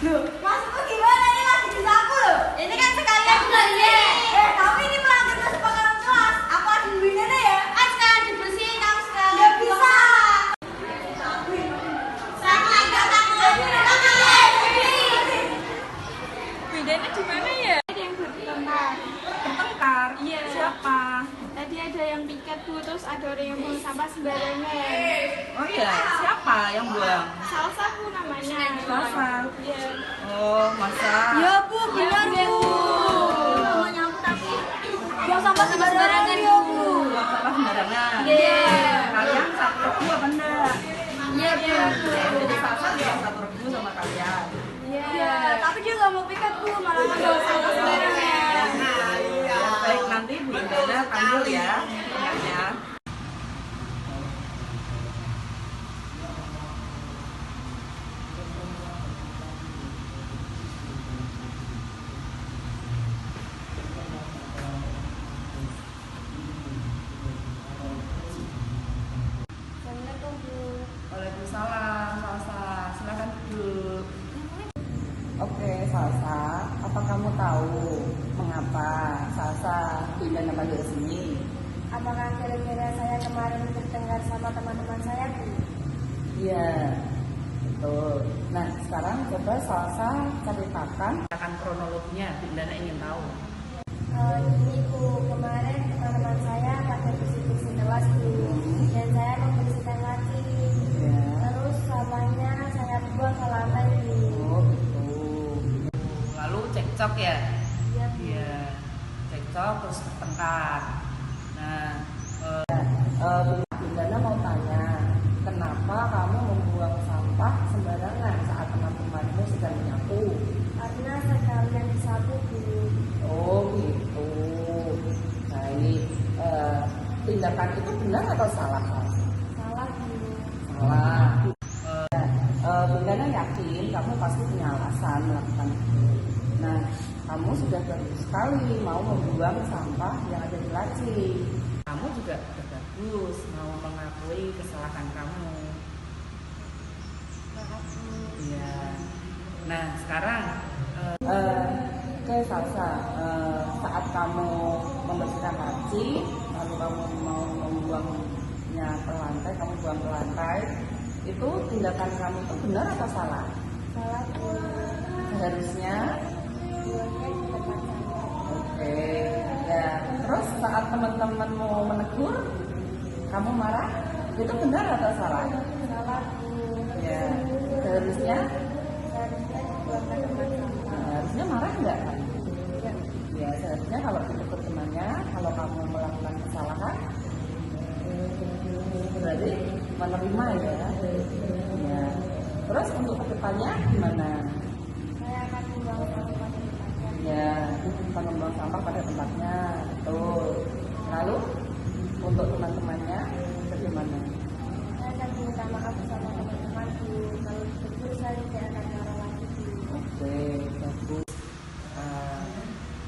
Maksudku gimana ini lagi di saku loh? Ini kan sekalian belanja. Tapi ini melanggar kesepakatan kelas. Aku ada duitnya ya. Kan sekarang dibersihin kamu sekali. Gak bisa. Saya nggak tahu. Bedanya di mana ya? Ada yang bertengkar. Bertengkar? Iya. Siapa? Tadi ada yang piket bu, terus ada orang yang buang sampah sembarangan. Oh iya. Siapa? siapa yang buang? Salsa Bu namanya. Salsa. Iya. Oh, masa? Ya Bu, benar Bu. Namanya aku tapi buang sampah sembarangan ya Bu. Buang sampah sembarangan. Iya. Kalian satu regu apa enggak? Iya Bu. Jadi Salsa juga satu regu sama kalian. Iya, tapi dia nggak mau piket Bu, malah nggak sampah sembarangan. Baik, nanti Bu Indana panggil ya ingatnya. Assalamualaikum Bu. Waalaikumsalam, Salsa. Silakan duduk. Oke, Salsa. Apa kamu tahu mengapa Salsa pindah nama dari sini? Apakah kira-kira saya kemarin bertengkar sama teman-teman saya Bu? Iya, betul. Nah, sekarang coba Salsa ceritakan kronologinya. Bindana ingin tahu. Ini Bu, kemarin teman-teman saya pada bersih-bersih kelas Bu, dan saya membersihkan lagi. Ya. Terus sampahnya saya buang ke lantai Bu. Oh, betul. Lalu cekcok ya? Iya Bu. Iya, cekcok terus bertengkar. Nah, Bindana mau tanya, kenapa kamu membuang sampah sembarangan saat teman-temanmu sedang menyapu? Karena sekalian disapu Bu. Oh gitu. Baik. Tindakan itu benar atau salah? Salah Bu. Salah. Bindana yakin kamu pasti punya alasan melakukan itu. Nah, kamu sudah bagus sekali mau membuang sampah yang ada di laci. Kamu juga sudah bagus mau mengakui kesalahan kamu. Maaf Bu. Iya. Nah, sekarang Salsa, saat kamu membersihkan laci, lalu kamu mau membuangnya ke lantai, kamu buang ke lantai, itu tindakan kamu itu benar atau salah? Salah Bu. Seharusnya, Buangnya di tempat sampah. oke. Ya, terus saat teman-temanmu menegur, kamu marah, itu benar atau salah? Salah Bu. Ya, seharusnya, Seharusnya dibuang ke tempat sampah. harusnya marah enggak? Iya. Ya, seharusnya kalau ditegur temannya, kalau kamu melakukan kesalahan, berarti menerima ya. Ya. Terus untuk kedepannya gimana? Saya akan membuang sampah pada tempatnya. Ya, akan membuang sampah pada tempatnya, betul. Lalu untuk teman-temannya bagaimana? Saya akan minta maaf sama teman-teman Bu. Kalau betul saya tidak akan marah lagi Bu. Oke, bagus.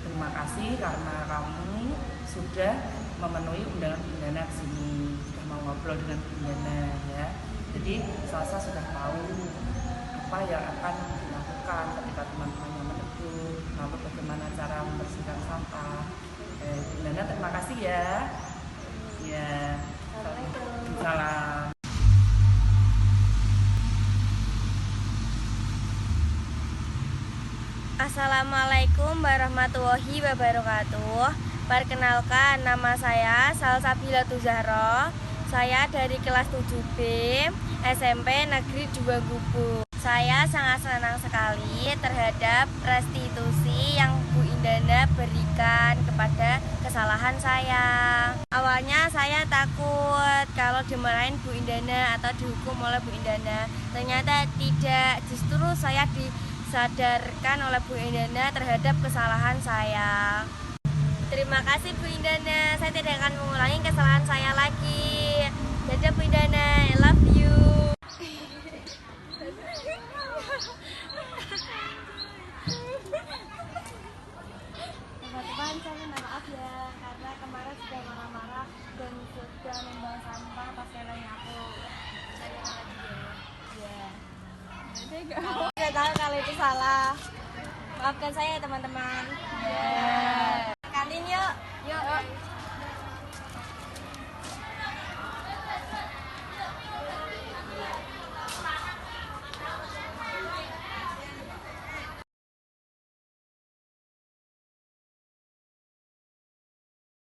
Terima kasih karena kamu sudah memenuhi undangan Bindana ke sini, sudah mau ngobrol dengan Bindana ya. Jadi Salsa sudah tahu apa yang akan dilakukan ketika teman-temannya menegur, lalu bagaimana cara membersihkan sampah. Bindana terima kasih ya. Ya. Assalamualaikum. Salam. Assalamualaikum warahmatullahi wabarakatuh. Perkenalkan, nama saya Salsabila Tuzahro. Saya dari kelas 7B SMP Negeri 2 Gubuk. Saya sangat senang sekali terhadap restitusi yang Bu Indana berikan kepada kesalahan saya. Awalnya saya takut kalau dimarahin Bu Indana atau dihukum oleh Bu Indana. Ternyata tidak, justru saya disadarkan oleh Bu Indana terhadap kesalahan saya. Terima kasih Bu Indana, saya tidak akan mengulangi kesalahan saya lagi. Dadah Bu Indana, I love you. Teman-teman, saya minta maaf ya karena kemarin sudah marah-marah dan sudah membuang sampah pas saya nyapu. Saya lagi ya. Saya tahu kalau itu salah. Maafkan saya teman-teman. Kantin yuk. Yuk.